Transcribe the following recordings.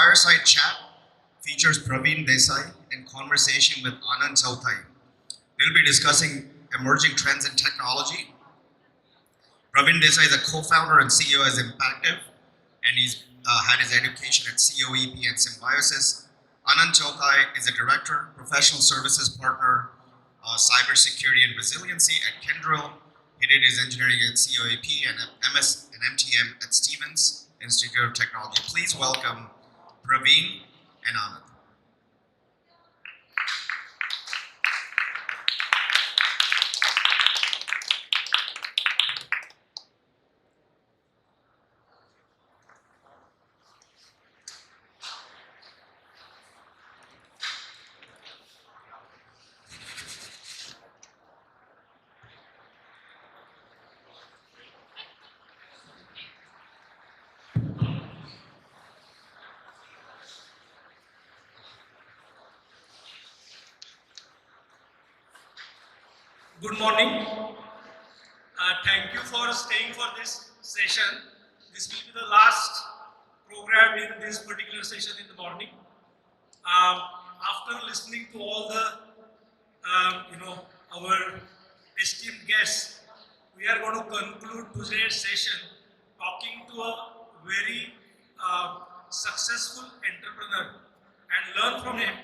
Fireside Chat features Pravin Desai in conversation with Anand Chothai. We'll be discussing emerging trends in technology. Pravin Desai is a co-founder and CEO at Impactive, and he's had his education at COEP and Symbiosis. Anand Chothai is a director, professional services partner, cybersecurity and resiliency at Kyndryl. He did his engineering at COEP and MS and MTM at Stevens Institute of Technology. Please welcome Pravin and Anand. Good morning. Thank you for staying for this session. This will be the last program in this particular session in the morning. After listening to all the, our esteemed guests, we are going to conclude today's session talking to a very successful entrepreneur and learn from him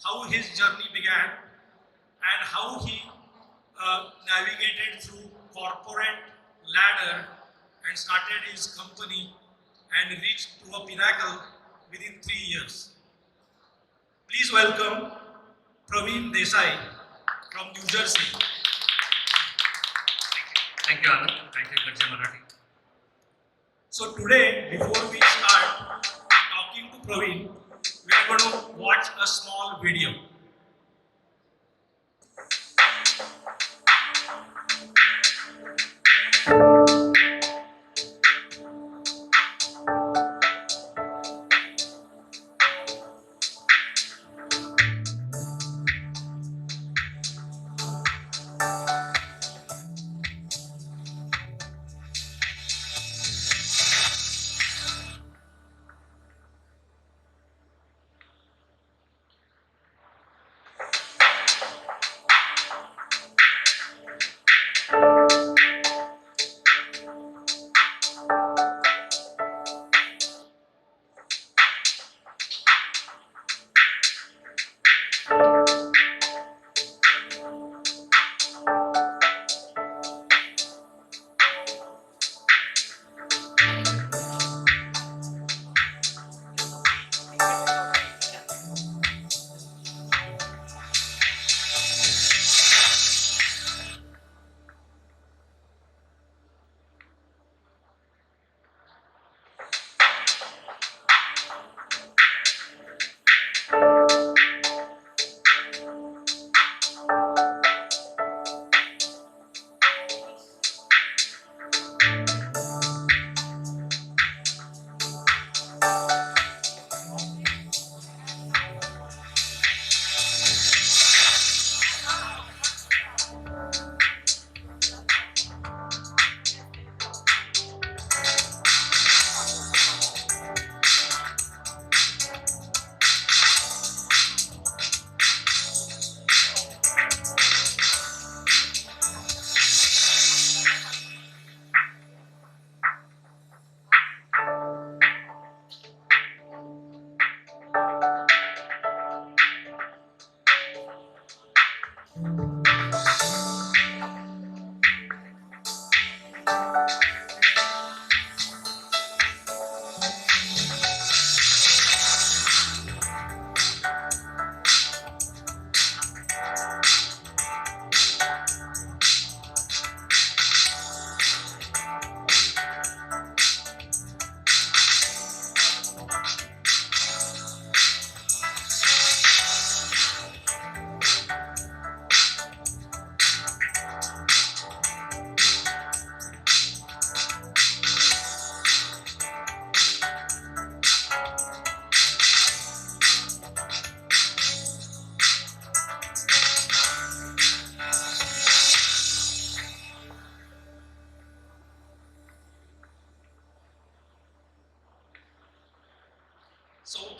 how his journey began and how he navigated through corporate ladder and started his company and reached to a pinnacle within 3 years. Please welcome Pravin Desai from New Jersey. Thank you, Anand. Thank you, Garje Marathi. So today, before we start talking to Pravin, we are going to watch a small video.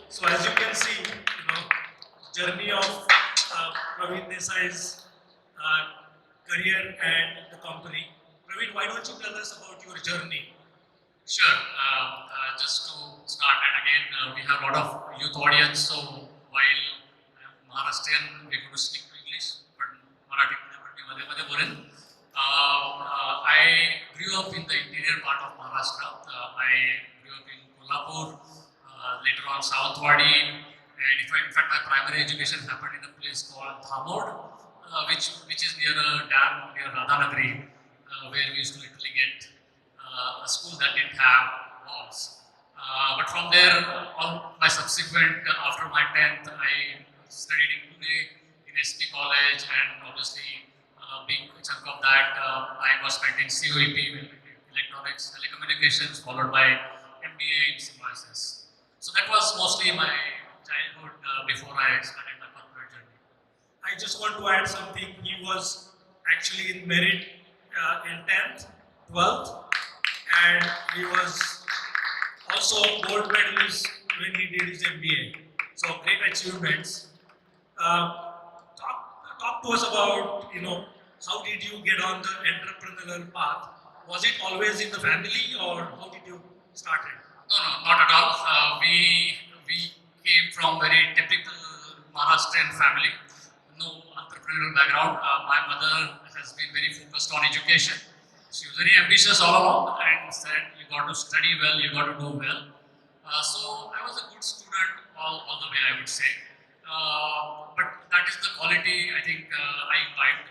So as you can see, journey of Pravin Desai's career and the company. Pravin, why don't you tell us about your journey? Sure. Just to start, and again, we have a lot of youth audience, so while I'm Maharashtrian, we're going to stick to English, but Marathi मध्ये बोलेन. I grew up in the interior part of Maharashtra. I grew up in Kolhapur, later on Sawantwadi, and in fact, my primary education happened in a place called Dhamod, which is near a dam near Radhanagari, where we used to literally get a school that didn't have walls. But from there, all my subsequent, after my 10th, I studied in Pune, in SP College, and obviously, big chunk of that I was spent in COEP, electronics, telecommunications, followed by MBA in symbiosis. So that was mostly my childhood before I started my corporate journey. I just want to add something. He was actually in merit in 10th, 12th, and he was also gold medalist when he did his MBA. So great achievements. Talk to us about, how did you get on the entrepreneurial path? Was it always in the family, or how did you start it? No, not at all. We came from very typical Maharashtrian family, no entrepreneurial background. My mother has been very focused on education. She was very ambitious all along and said, "You got to study well, you got to do well." So I was a good student all the way, I would say. But that is the quality I think I imbibe.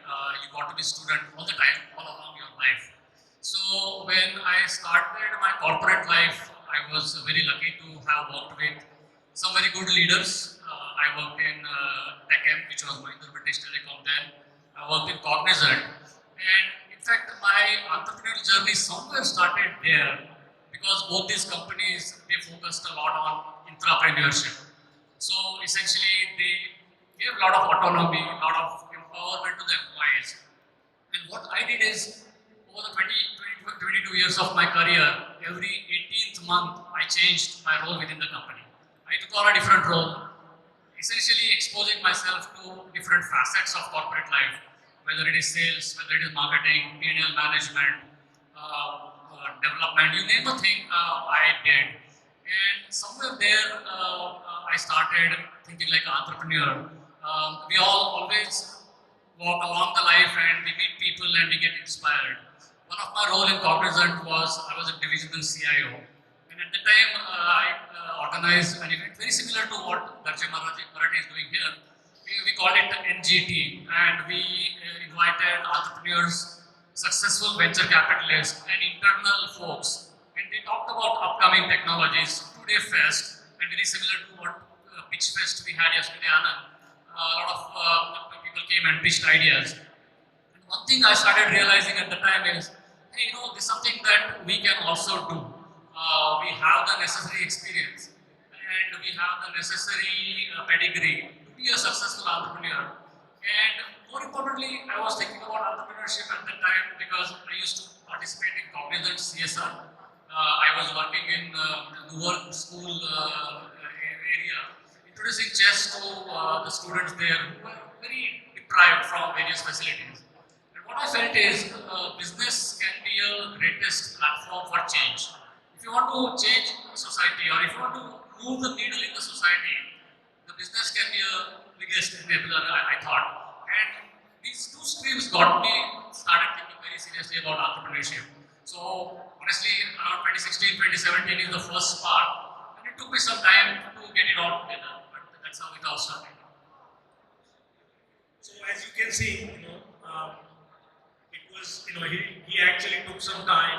You got to be student all the time, all along your life. So when I started my corporate life, I was very lucky to have worked with some very good leaders. I worked in TechM, which was Mahindra British Telecom then. I worked in Cognizant. And in fact, my entrepreneurial journey somewhere started there because both these companies, they focused a lot on intrapreneurship. So essentially, they gave a lot of autonomy, a lot of empowerment to the employees. And what I did is, over the 22 years of my career, every 18th month, I changed my role within the company. I took on a different role, essentially exposing myself to different facets of corporate life, whether it is sales, whether it is marketing, P&L management, development, you name a thing, I did. And somewhere there, I started thinking like an entrepreneur. We all always walk along the life and we meet people and we get inspired. One of my role in Cognizant was I was a divisional CIO. And at the time, I organized an event very similar to what Garje Marathi is doing here. We call it NGT, and we invited entrepreneurs, successful venture capitalists, and internal folks. And they talked about upcoming technologies, two-day fest, and very similar to what pitch fest we had yesterday, Anand. A lot of people came and pitched ideas. And one thing I started realizing at the time is, hey, this is something that we can also do. We have the necessary experience and we have the necessary pedigree to be a successful entrepreneur. And more importantly, I was thinking about entrepreneurship at that time because I used to participate in Cognizant CSR. I was working in the Newark school area, introducing chess to the students there who were very deprived from various facilities. And what I felt is business can be a greatest platform for change. If you want to change society or if you want to move the needle in the society, the business can be a biggest enabler, I thought. And these two streams got me started thinking very seriously about entrepreneurship. So honestly, around 2016, 2017 is the first spark, and it took me some time to get it all together, but that's how it all started. So as you can see, it was, he actually took some time,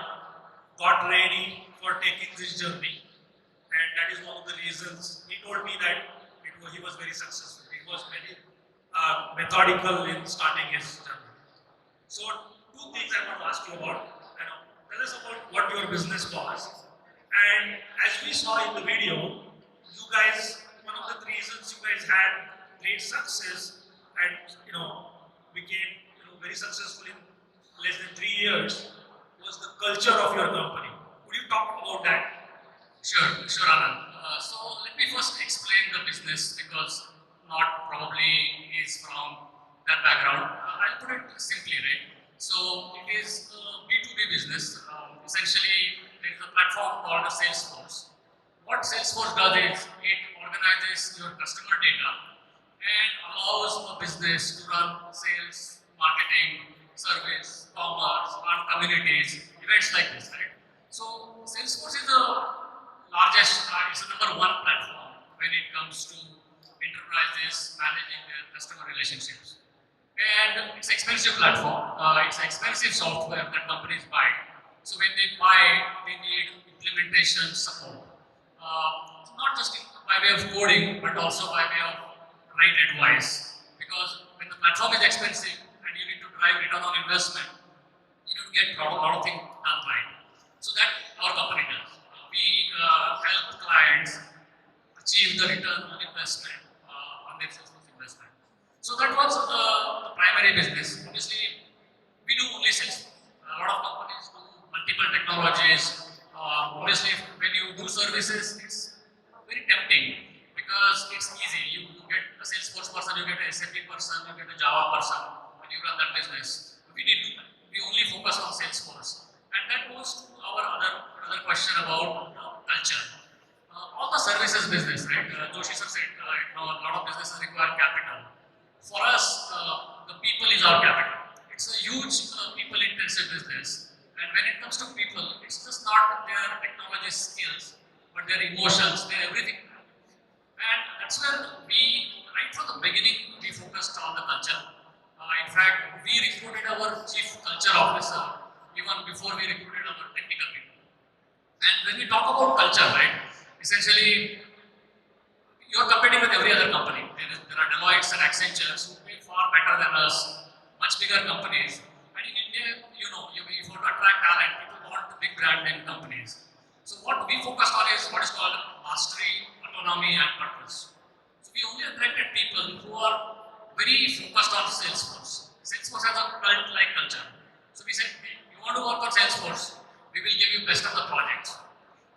got ready for taking this journey, and that is one of the reasons he told me that he was very successful. He was very methodical in starting his journey. So two things I want to ask you about. Tell us about what your business was. And as we saw in the video, you guys, one of the reasons you guys had great success and became very successful in less than 3 years was the culture of your company. Would you talk about that? Sure, Anand. So let let me first explain the business because not probably is from that background. I'll put it simply, right? So it is a B2B business. Essentially, there is a platform called a Salesforce. What Salesforce does is it organizes your customer data and allows a business to run sales, marketing, service, commerce, run communities, events like this, right? So Salesforce is the largest, it's the number one platform when it comes to enterprises managing their customer relationships. And it's an expensive platform. It's expensive software that companies buy. So when they buy, they need implementation support. Not just by way of coding, but also by way of right advice. Because when the platform is expensive and you need to drive return on investment, you need to get a lot of things done right. So that our company does. We help clients achieve the return on investment on their Salesforce investment. So that was the primary business. Obviously, we do only Salesforce. A lot of companies do multiple technologies. Obviously, when you do services, it's very tempting because it's easy. You get a Salesforce person, you get a SAP person, you get a Java person when you run that business. We only focus on Salesforce. And that goes to our other question about culture. All the services business, right? Joshi sir said, a lot of businesses require capital. For us, the people is our capital. It's a huge people-intensive business. And when it comes to people, it's just not their technology skills, but their emotions, their everything. And that's where right from the beginning, we focused on the culture. In fact, we recruited our chief culture officer even before we recruited our technical people. And when we talk about culture, right, essentially, you're competing with every other company. There are Deloitte and Accentures who pay far better than us, much bigger companies. And in India, you know, if you want to attract talent, people want big brand name companies. So what we focused on is what is called mastery, autonomy, and purpose. So we only attracted people who are very focused on Salesforce. Salesforce has a cult-like culture. So we said, hey, you want to work on Salesforce, we will give you best of the projects.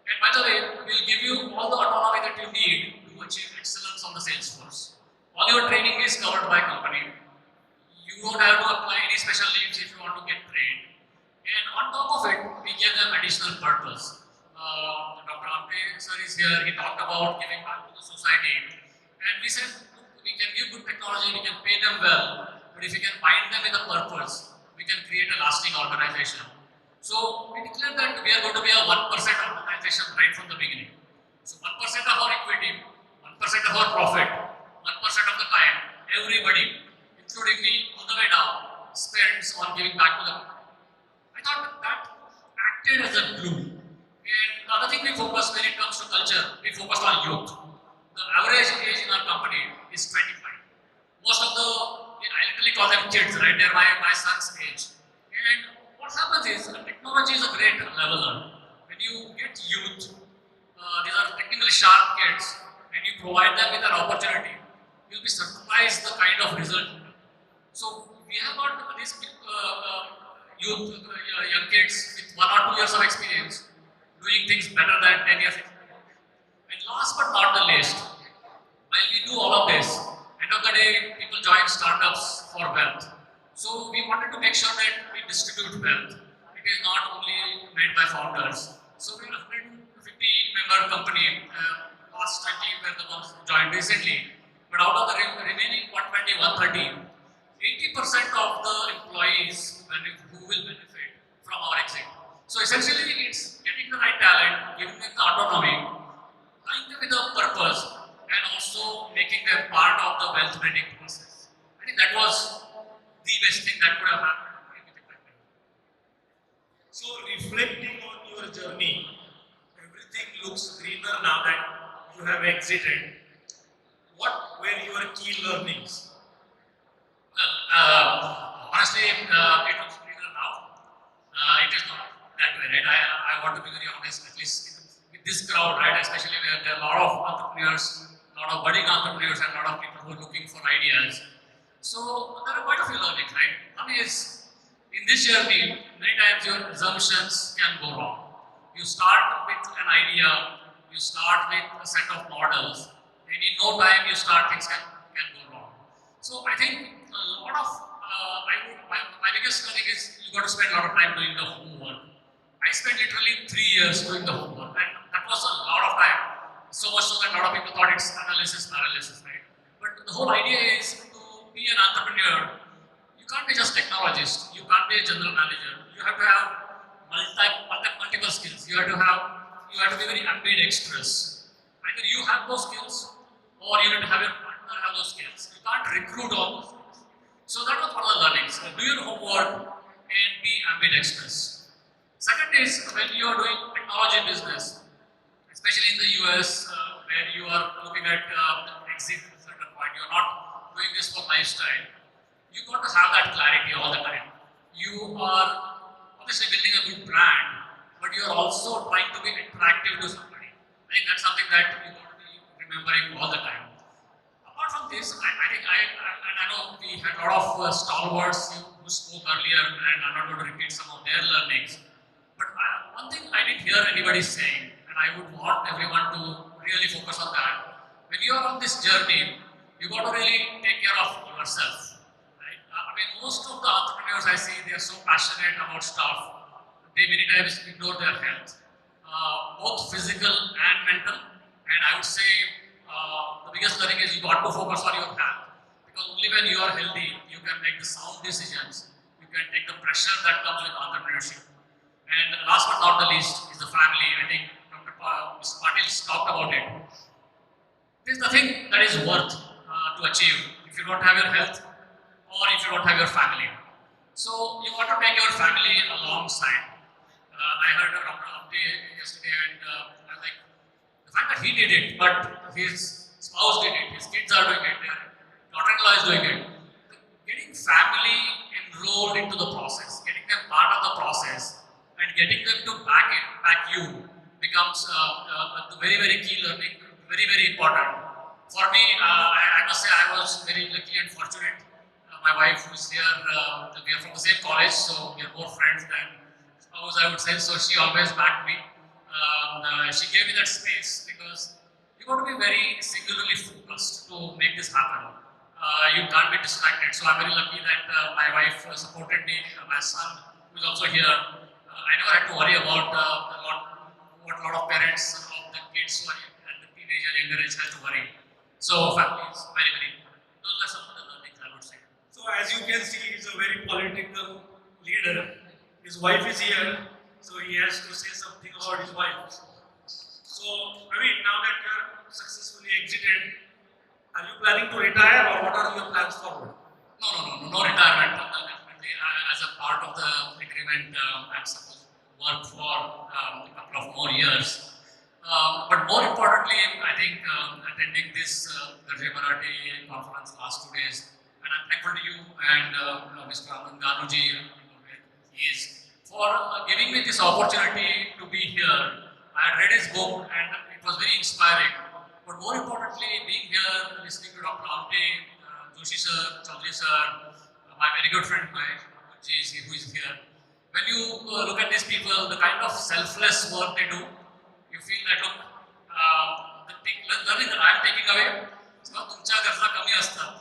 And by the way, we'll give you all the autonomy that you need to achieve excellence on the Salesforce. All your training is covered by company. You don't have to apply any special leaves if you want to get trained. And on top of it, we give them additional purpose. Dr. Ampe sir is here, he talked about giving back to the society. And we said, we can give good technology, we can pay them well, but if we can bind them with a purpose, we can create a lasting organization. So we declared that we are going to be a 1% organization right from the beginning. So 1% of our equity, 1% of our profit, 1% of the time, everybody, including me, all the way down, spends on giving back to them. I thought that acted as a glue. And the other thing we focus when it comes to culture, we focused on youth. The average age in our company is 25. Most of I literally call them kids, right? They're my son's age. And what happens is, technology is a great leveler. When you get youth, these are technically sharp kids, and you provide them with an opportunity, you'll be surprised the kind of result. So we have got these youth, young kids with 1 or 2 years of experience, doing things better than 10 years experience. And last but not the least, while we do all of this, end of the day, people join startups for wealth. So we wanted to make sure that we distribute wealth. It is not only made by founders. So we are a 150-member company. Last 20 were the ones who joined recently. But out of the remaining 120, 130, 80% of the employees who will benefit from our exit. So essentially, it's getting the right talent, giving them the autonomy, tying them with a purpose, and also making them part of the wealth building process. I think that was the best thing that could have happened with the company. So reflecting on your journey, everything looks greener now that you have exited. What were your key learnings? Well, honestly, it looks greener now. It is not that way, right? I want to be very honest, at least with this crowd, right? Especially where there are a lot of entrepreneurs, a lot of budding entrepreneurs, and a lot of people who are looking for ideas. So there are quite a few learnings, right? One is, in this journey, many times your assumptions can go wrong. You start with an idea, You start with a set of models, and in no time you start things can go wrong. So I think a lot of my biggest learning is you got to spend a lot of time doing the homework. I spent literally 3 years doing the homework, and that was a lot of time. So much so that a lot of people thought it's analysis paralysis, right? But the whole idea is to be an entrepreneur. You can't be just technologist. You can't be a general manager. You have to have multiple skills. You have to be very ambidextrous. Either you have those skills, or you need to have your partner have those skills. You can't recruit all those skills. So that was one of the learnings. Do your homework and be ambidextrous. Second is when you are doing technology business, especially in the US, where you are looking at exit at a certain point. You're not doing this for lifestyle. You got to have that clarity all the time. You are obviously building a good brand, but you are also trying to be attractive to somebody. I think that's something that you got to be remembering all the time. Apart from this, I know we had a lot of stalwarts who spoke earlier, and I'm not going to repeat some of their learnings. But one thing I didn't hear anybody saying, and I would want everyone to really focus on that. When you are on this journey, you got to really take care of yourself. Right? I mean, most of the entrepreneurs I see, they are so passionate about stuff, they many times ignore their health, both physical and mental. And I would say the biggest learning is you got to focus on your health, because only when you are healthy, you can make the sound decisions. You can take the pressure that comes with entrepreneurship. And last but not the least is the family. I think Mr. Patil talked about it. This is the thing that is worth to achieve if you don't have your health or if you don't have your family. So you got to take your family alongside. I heard a Dr. Update yesterday, and I was like, the fact that he did it, but his spouse did it, his kids are doing it, their daughter-in-law is doing it. Getting family enrolled into the process, getting them part of the process, and getting them to back you becomes a very, very key learning, very, very important. For me, I must say I was very lucky and fortunate. My wife who is here, we are from the same college, so we are more friends than spouse, I would say. So she always backed me. She gave me that space because you got to be very singularly focused to make this happen. You can't be distracted. So I'm very lucky that my wife supported me. My son, who is also here, I never had to worry about what a lot of parents of the kids who are at the teenager younger age has to worry. So family is very, very important. Those are some of the learnings I would say. So as you can see, he's a very political leader. His wife is here, so he has to say something about his wife. So, I mean, now that you are successfully exited, are you planning to retire, or what are your plans forward? No retirement. Definitely, as a part of the agreement, I'm supposed to work for a couple of more years. But more importantly, I think attending this Garje Marathi conference last 2 days, and I'm thankful to you and Mr. Anand Ganuji, he is, for giving me this opportunity to be here. I had read his book and it was very inspiring. But more importantly, being here, listening to Dr. Amte, Joshi sir, Chaudhary sir, my very good friend, who is here. When you look at these people, the kind of selfless work they do, you feel that look, the learning that I am taking away, जेव्हा तुमच्या गरजा कमी असतात,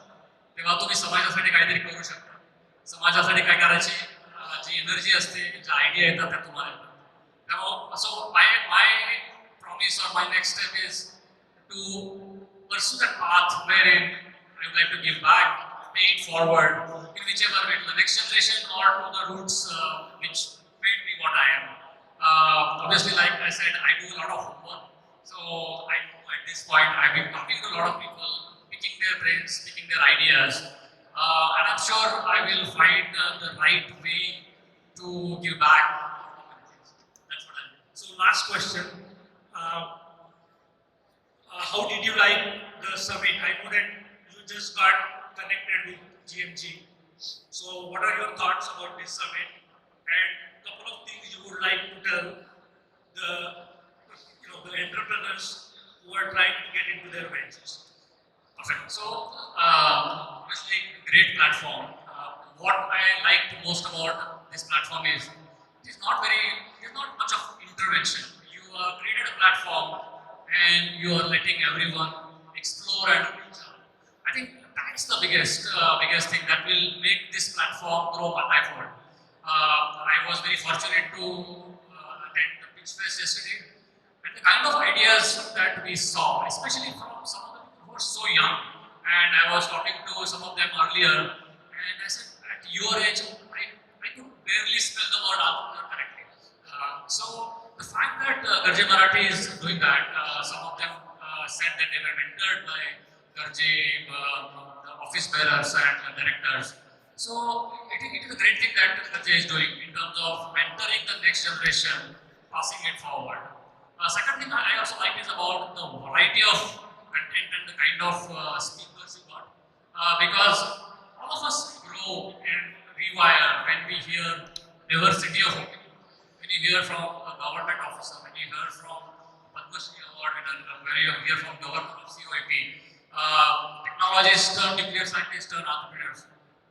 तेव्हा तुम्ही समाजासाठी काहीतरी करू शकता. समाजासाठी काय करायची जी एनर्जी असते, ज्या आयडिया येतात त्या तुम्हाला येतात. त्यामुळे so my promise or my next step is to pursue that path wherein I would like to give back, pay it forward in whichever way, to the next generation or to the roots which made me what I am. Obviously, like I said, I do a lot of homework. So at this point, I've been talking to a lot of people, picking their brains, picking their ideas, and I'm sure I will find the right way to give back. That's what I'm doing. So, last question. How did you like the summit? I know that you just got connected with GMG. So, what are your thoughts about this summit? And couple of things you would like to tell the entrepreneurs who are trying to get into their ventures. Perfect. So, obviously, great platform. What I liked most about this platform is it is not much of intervention. You created a platform and you are letting everyone explore and reach out. I think that's the biggest thing that will make this platform grow multifold. I was very fortunate to attend the Pitch Fest yesterday, and the kind of ideas that we saw, especially from some of the people who are so young, and I was talking to some of them earlier, and I said, at your age, I could barely spell the word entrepreneur correctly. So the fact that Garje Marathi is doing that, some of them said that they were mentored by Garje, the office bearers and directors. So it is a great thing that Garje is doing in terms of mentoring the next generation, passing it forward. Second thing I also like is about the variety of content and the kind of speakers you got. Because all of us grow and rewire when we hear diversity of opinion. When you hear from a government officer, when you hear from Padma Shri Award winner, when you hear from governor of COAP, technologists turn nuclear scientists turn entrepreneurs.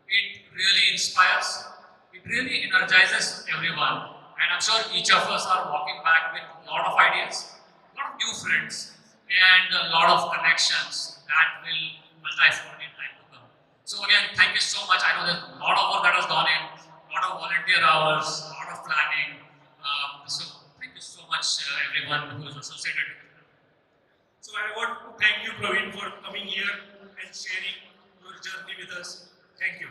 It really inspires, it really energizes everyone. And I'm sure each of us are walking back with a lot of ideas, a lot of new friends, and a lot of connections that will multifold in time to come. So again, thank you so much. I know there's a lot of work that has gone in, a lot of volunteer hours, a lot of planning. So thank you so much, everyone who is associated with it. So I want to thank you, Pravin, for coming here and sharing your journey with us. Thank you.